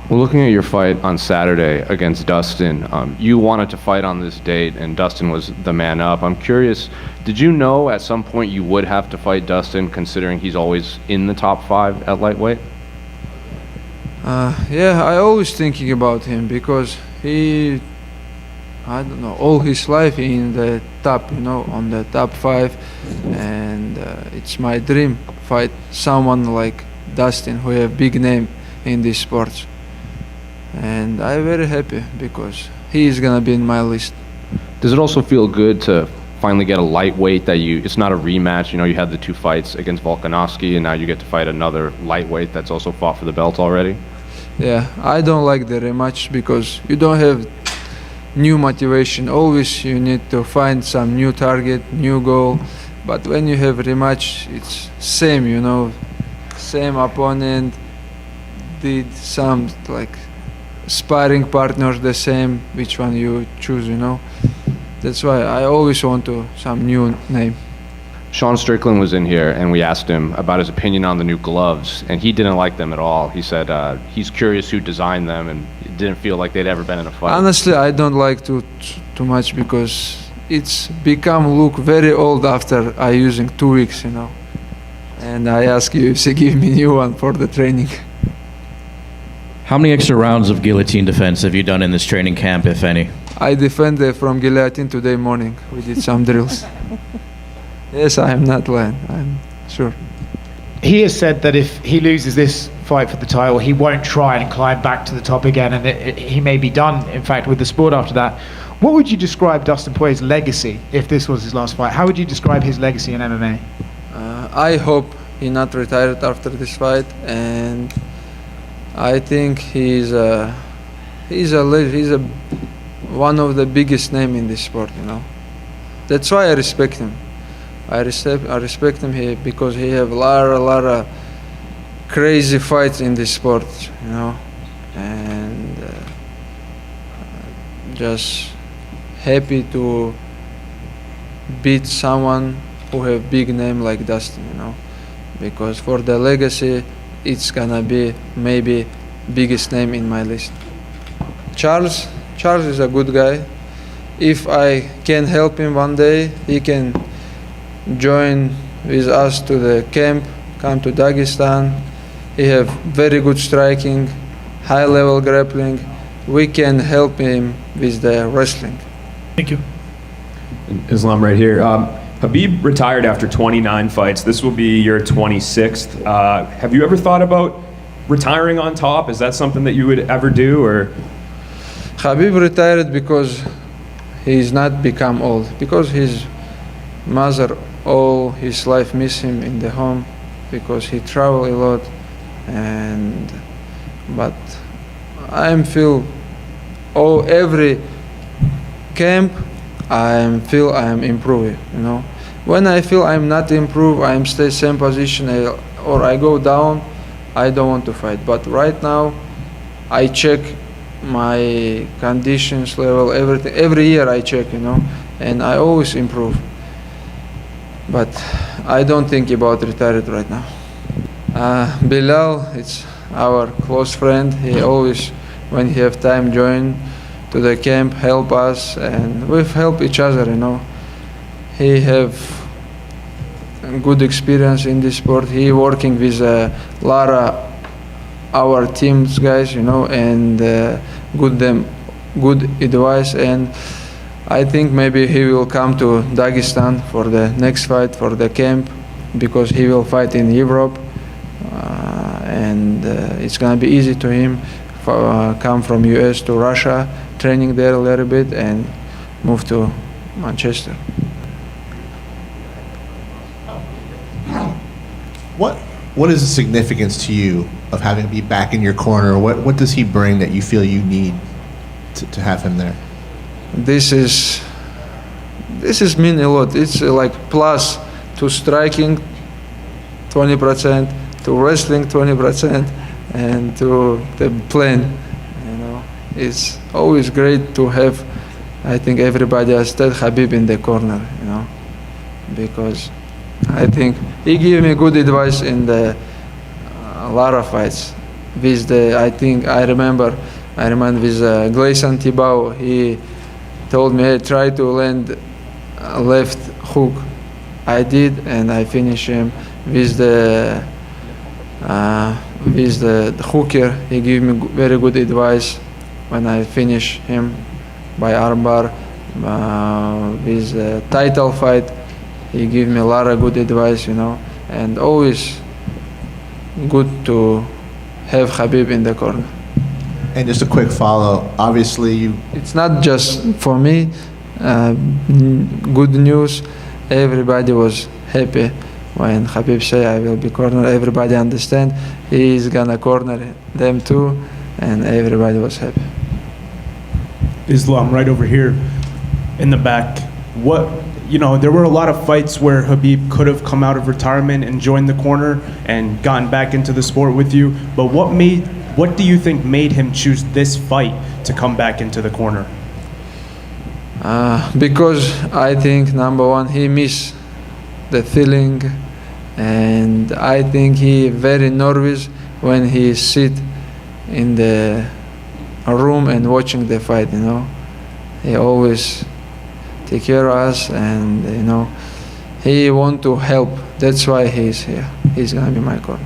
Well, looking at your fight on Saturday against Dustin, you wanted to fight on this date, and Dustin was the man up. I'm curious, did you know at some point you would have to fight Dustin, considering he's always in the top 5 at lightweight? Yeah, I always thinking about him because he, I don't know, all his life in the top, on the top 5, and it's my dream fight someone like Dustin who have big name in this sport. And I'm very happy because he is gonna be in my list. Does it also feel good to finally get a lightweight that it's not a rematch? You had the 2 fights against Volkanovski, and now you get to fight another lightweight that's also fought for the belt already? Yeah, I don't like the rematch because you don't have new motivation. Always you need to find some new target, new goal. But when you have rematch, it's same, same opponent, did some like sparring partners the same, which one you choose, That's why I always want some new name. Sean Strickland was in here, and we asked him about his opinion on the new gloves, and he didn't like them at all. He said he's curious who designed them, and it didn't feel like they'd ever been in a fight. Honestly, I don't like too much because it's become look very old after I using 2 weeks, And I ask you if they give me new one for the training. How many extra rounds of guillotine defense have you done in this training camp, if any? I defended from guillotine today morning. We did some drills. Yes, I am not lying. I'm sure. He has said that if he loses this fight for the title, he won't try and climb back to the top again, and he may be done, in fact, with the sport after that. What would you describe Dustin Poirier's legacy if this was his last fight? How would you describe his legacy in MMA? I hope he not retired after this fight, and I think he's one of the biggest name in this sport, That's why I respect him. I respect him because he have a lot of crazy fights in this sport, and just happy to beat someone who have big name like Dustin, because for the legacy, it's gonna be maybe biggest name in my list. Charles is a good guy. If I can help him one day, he can join with us to the camp, come to Dagestan. He have very good striking, high level grappling. We can help him with the wrestling. Thank you. Islam right here. Khabib retired after 29 fights. This will be your 26th. Have you ever thought about retiring on top? Is that something that you would ever do, or? Khabib retired because he's not become old, because his mother all his life miss him in the home, because he travel a lot, but I feel every camp I feel I am improving, When I feel I'm not improve, I'm stay same position or I go down, I don't want to fight. But right now, I check my conditions level, everything. Every year I check, and I always improve. But I don't think about retired right now. Bilal, it's our close friend. He always, when he have time, join to the camp, help us, and we've helped each other, He have good experience in this sport. He working with a lot of our teams guys, and good advice. And I think maybe he will come to Dagestan for the next fight for the camp, because he will fight in Europe, and it's gonna be easy to him come from US to Russia, training there a little bit, and move to Manchester. What is the significance to you of having to be back in your corner? What does he bring that you feel you need to have him there? This is mean a lot. It's like plus to striking 20%, to wrestling 20%, and to the playing. It's always great to have. I think everybody has said Khabib in the corner, because I think he gave me good advice in a lot of fights, with the, I remember with Gleison Tibau. He told me, hey, try to land a left hook. I did, and I finished him with the hooker. He gave me very good advice when I finished him by armbar. With the title fight, he gave me a lot of good advice, and always good to have Khabib in the corner. And just a quick follow. Obviously, It's not just for me. Good news. Everybody was happy when Khabib say I will be corner. Everybody understand he is gonna corner them too, and everybody was happy. Islam, right over here in the back. There were a lot of fights where Khabib could have come out of retirement and joined the corner and gotten back into the sport with you. But what do you think made him choose this fight to come back into the corner? Because I think number one, he missed the feeling, and I think he very nervous when he sit in the room and watching the fight. He always take care of us, and he want to help. That's why he's here. He's gonna be my corner.